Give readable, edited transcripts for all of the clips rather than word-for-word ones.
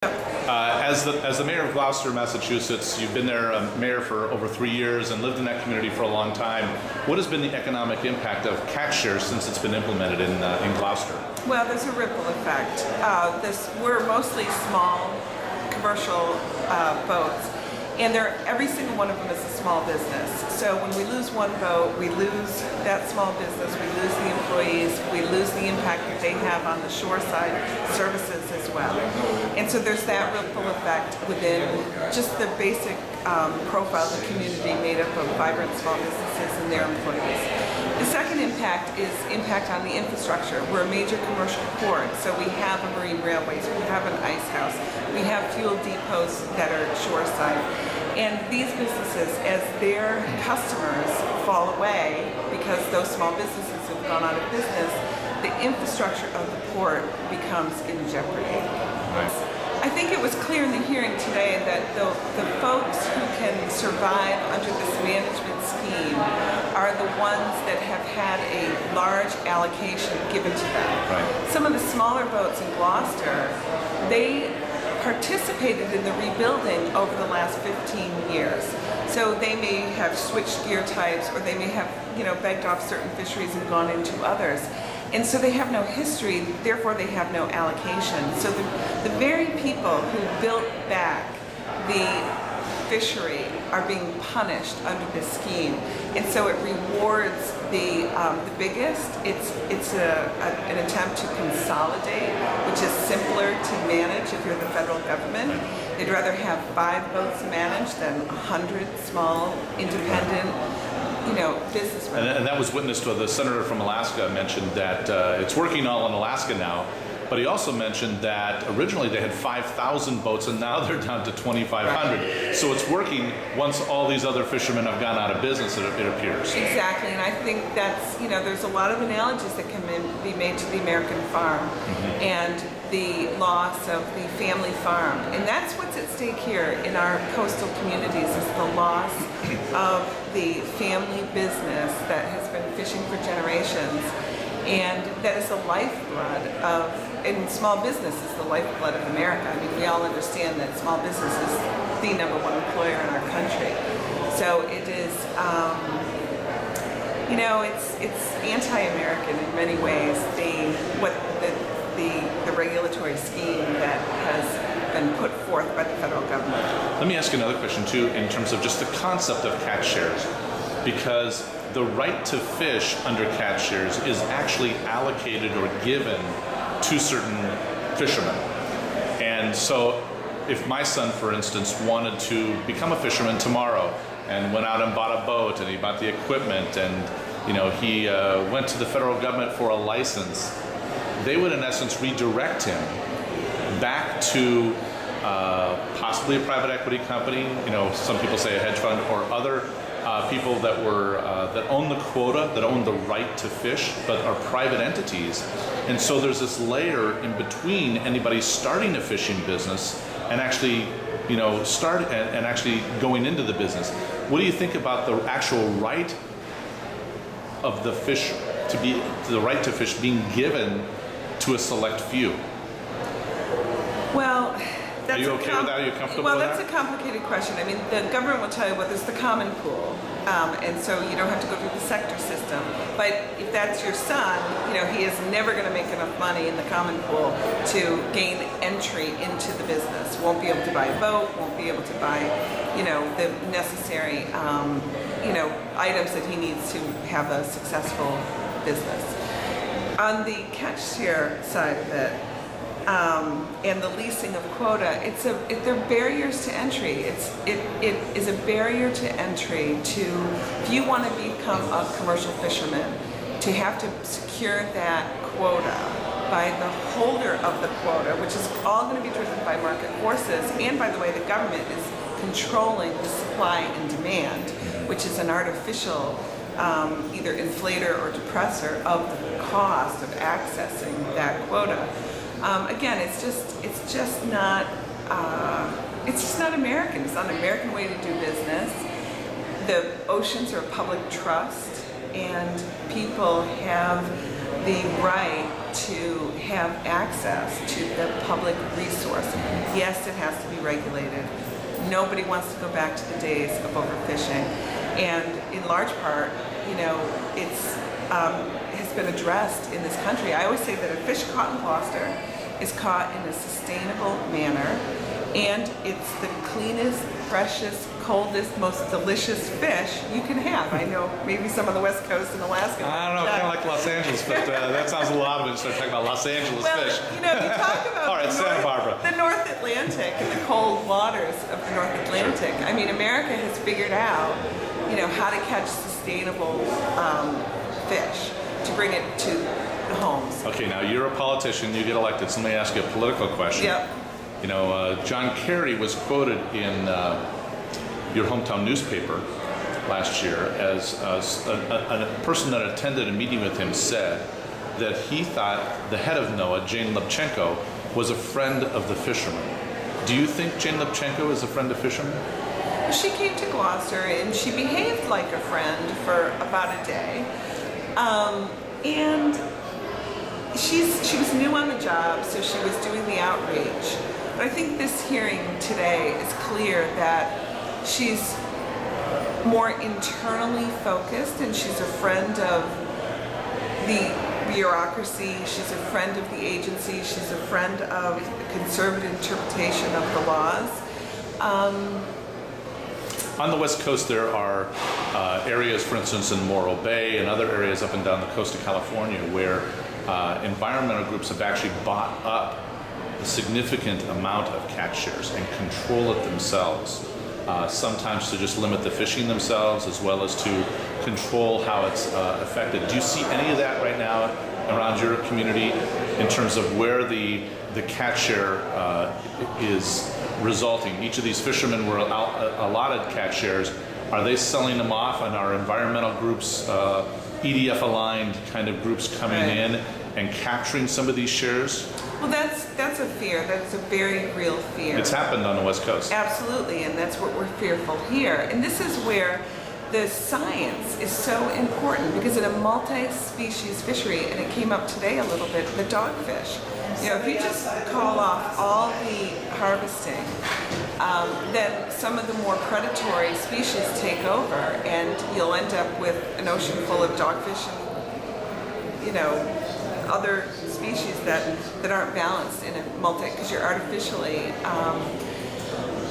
As the mayor of Gloucester, Massachusetts, you've been there mayor for over 3 years and lived in that community for a long time. What has been the economic impact of catch shares since it's been implemented in Gloucester? Well, there's a ripple effect. We're mostly small commercial boats, and every single one of them is a small business. So when we lose one boat, we lose that small business, we lose the employees, we lose the impact that they have on the shoreside services as well. And so there's that ripple effect within just the basic profile of the community made up of vibrant small businesses and their employees. The second impact is impact on the infrastructure. We're a major commercial port, so we have a marine railways, we have an ice house, we have fuel depots that are shoreside. And these businesses, as their customers fall away because those small businesses have gone out of business, the infrastructure of the port becomes in jeopardy. Right. I think it was clear in the hearing today that the folks who can survive under this management scheme are the ones that have had a large allocation given to them. Right. Some of the smaller boats in Gloucester, they participated in the rebuilding over the last 15 years. So they may have switched gear types, or they may have, begged off certain fisheries and gone into others. And so they have no history, therefore they have no allocation. So the very people who built back the fishery are being punished under this scheme. And so it rewards the biggest. It's an attempt to consolidate, which is simpler to manage if you're the federal government. They'd rather have 5 boats managed than 100 small, independent, businessmen. And that was witnessed with the senator from Alaska mentioned that it's working all in Alaska now, but he also mentioned that originally they had 5,000 boats and now they're down to 2,500. So it's working once all these other fishermen have gone out of business, it appears. Exactly, and I think that's, there's a lot of analogies that can be made to the American farm and the loss of the family farm. And that's what's at stake here in our coastal communities, is the loss of the family business that has been fishing for generations. And that is the lifeblood of, and small business is the lifeblood of America. I mean, we all understand that small business is the #1 employer in our country. So it is, it's anti-American in many ways, the regulatory scheme that has been put forth by the federal government. Let me ask you another question too, in terms of just the concept of catch shares, because the right to fish under catch shares is actually allocated or given to certain fishermen. And so if my son, for instance, wanted to become a fisherman tomorrow and went out and bought a boat and he bought the equipment and he went to the federal government for a license, they would in essence redirect him back to possibly a private equity company, some people say a hedge fund, or other people that own the quota, that own the right to fish, but are private entities. And so there's this layer in between anybody starting a fishing business and actually, and actually going into the business. What do you think about the actual right of the fish the right to fish being given to a select few? Well, are you okay with that? Are you comfortable with that? Well, that's a complicated question. I mean, the government will tell you, well, there's the common pool, and so you don't have to go through the sector system. But if that's your son, he is never going to make enough money in the common pool to gain entry into the business. Won't be able to buy a boat, won't be able to buy, the necessary, items that he needs to have a successful business. On the catch share side of it, and the leasing of quota, they're barriers to entry. It is a barrier to entry if you want to become a commercial fisherman, to have to secure that quota by the holder of the quota, which is all going to be driven by market forces. And by the way, the government is controlling the supply and demand, which is an artificial either inflator or depressor of the cost of accessing that quota. Again, it's just not American. It's not an American way to do business. The oceans are public trust, and people have the right to have access to the public resource. Yes, it has to be regulated. Nobody wants to go back to the days of overfishing. And in large part, it's has been addressed in this country. I always say that a fish caught in Gloucester is caught in a sustainable manner, and it's the cleanest, freshest, coldest, most delicious fish you can have. I know maybe some on the West Coast in Alaska. I don't know, kind of like Los Angeles, but that sounds a lot of it. Start talking about Los Angeles fish. You talk about all right, Santa Barbara. The North Atlantic and the cold waters of the North Atlantic. I mean, America has figured out, how to catch sustainable fish to bring it to the homes. Okay, now you're a politician, you get elected, so let me ask you a political question. Yep. John Kerry was quoted in your hometown newspaper last year as a person that attended a meeting with him said that he thought the head of NOAA, Jane Lubchenco, was a friend of the fishermen. Do you think Jane Lubchenco is a friend of fishermen? She came to Gloucester and she behaved like a friend for about a day. And she was new on the job, so she was doing the outreach. But I think this hearing today is clear that she's more internally focused, and she's a friend of the bureaucracy, she's a friend of the agency, she's a friend of the conservative interpretation of the laws. On the West Coast, there are areas, for instance, in Morro Bay and other areas up and down the coast of California where environmental groups have actually bought up a significant amount of catch shares and control it themselves, sometimes to just limit the fishing themselves as well as to control how it's affected. Do you see any of that right now around your community in terms of where the catch share is resulting? Each of these fishermen were allotted catch shares. Are they selling them off, and are environmental groups, EDF aligned kind of groups coming in and capturing some of these shares? Well, that's a fear. That's a very real fear. It's happened on the West Coast. Absolutely, and that's what we're fearful here. And this is where the science is so important, because in a multi-species fishery, and it came up today a little bit, the dogfish. If you just call off all the harvesting, then some of the more predatory species take over, and you'll end up with an ocean full of dogfish and, other species that aren't balanced in a because you're artificially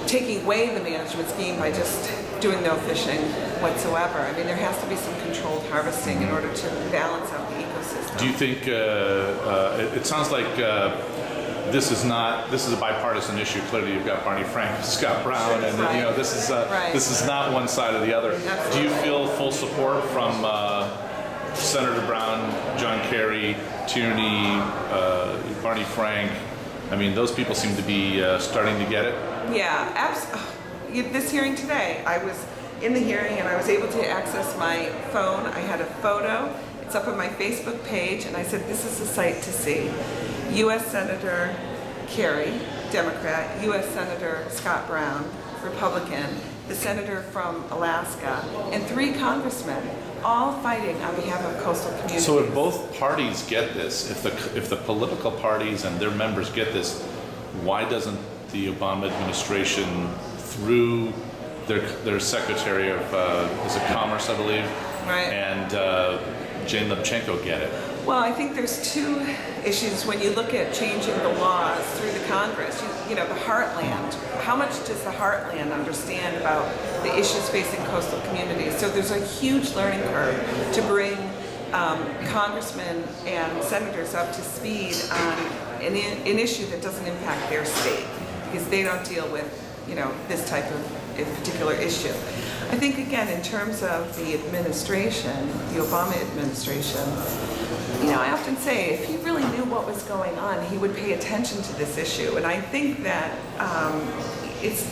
taking away the management scheme by just doing no fishing whatsoever. I mean, there has to be some controlled harvesting in order to balance out the ecosystem. Do you think it sounds like this is a bipartisan issue? Clearly, you've got Barney Frank, Scott Brown, and this is not one side or the other. Absolutely. Do you feel full support from Senator Brown, John Kerry, Tierney, Barney Frank? I mean, those people seem to be starting to get it. Yeah, absolutely. This hearing today, I was in the hearing and I was able to access my phone. I had a photo. It's up on my Facebook page, and I said, this is a sight to see. U.S. Senator Kerry, Democrat, U.S. Senator Scott Brown, Republican, the senator from Alaska, and 3 congressmen, all fighting on behalf of coastal communities. So if both parties get this, if the political parties and their members get this, why doesn't the Obama administration, through their Secretary of is it Commerce, I believe, right, and Jane Lubchenco get it? Well, I think there's 2 issues when you look at changing the laws through the Congress. The heartland. How much does the heartland understand about the issues facing coastal communities? So there's a huge learning curve to bring congressmen and senators up to speed on an issue that doesn't impact their state, because they don't deal with this type of a particular issue. I think, again, in terms of the administration, the Obama administration, I often say if he really knew what was going on, he would pay attention to this issue. And I think that it's,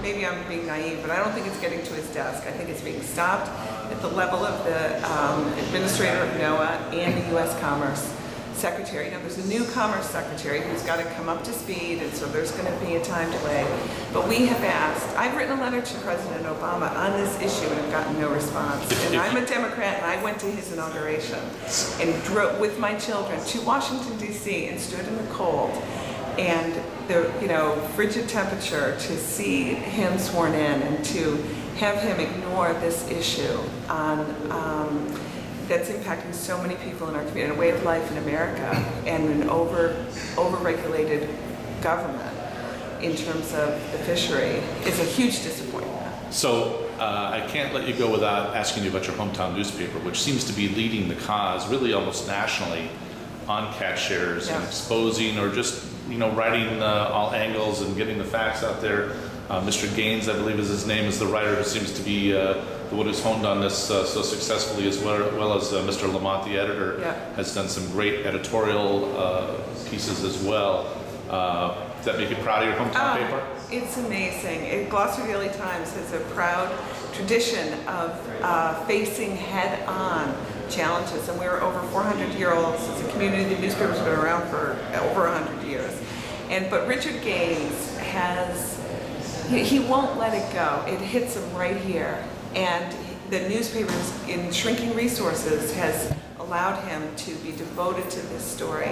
maybe I'm being naive, but I don't think it's getting to his desk. I think it's being stopped at the level of the administrator of NOAA and the U.S. Commerce. secretary. There's a new commerce secretary who's got to come up to speed, and so there's going to be a time delay. But we have asked, I've written a letter to President Obama on this issue and have gotten no response. And I'm a Democrat, and I went to his inauguration and drove with my children to Washington, D.C. and stood in the cold and the frigid temperature to see him sworn in and to have him ignore this issue on that's impacting so many people in our community, a way of life in America, and an over-regulated government in terms of the fishery is a huge disappointment. So I can't let you go without asking you about your hometown newspaper, which seems to be leading the cause, really almost nationally, on catch shares and exposing or just writing all angles and getting the facts out there. Mr. Gaines, I believe is his name, is the writer who seems to be the one who's honed on this so successfully, as well as Mr. Lamont, the editor, has done some great editorial pieces as well. Does that make you proud of your hometown paper? It's amazing. Gloucester Daily Times has a proud tradition of facing head-on challenges, and we're over 400-year-olds as a community. The newspaper's been around for over 100 years. But Richard Gaines he won't let it go. It hits him right here. And the newspapers, in shrinking resources, has allowed him to be devoted to this story.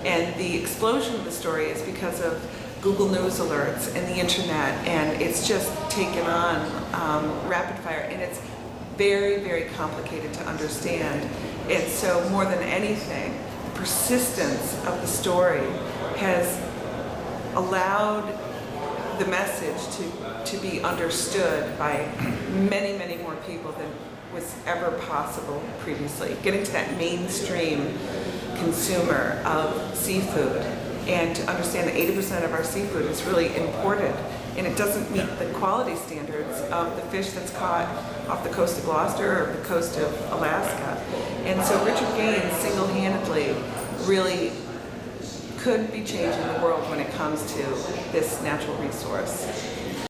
And the explosion of the story is because of Google News alerts and the internet, and it's just taken on rapid fire, and it's very, very complicated to understand. And so more than anything, the persistence of the story has allowed the message to be understood by many, many more people than was ever possible previously. Getting to that mainstream consumer of seafood, and to understand that 80% of our seafood is really imported, and it doesn't meet the quality standards of the fish that's caught off the coast of Gloucester or the coast of Alaska. And so Richard Gaines single-handedly really could be changing the world when it comes to this natural resource.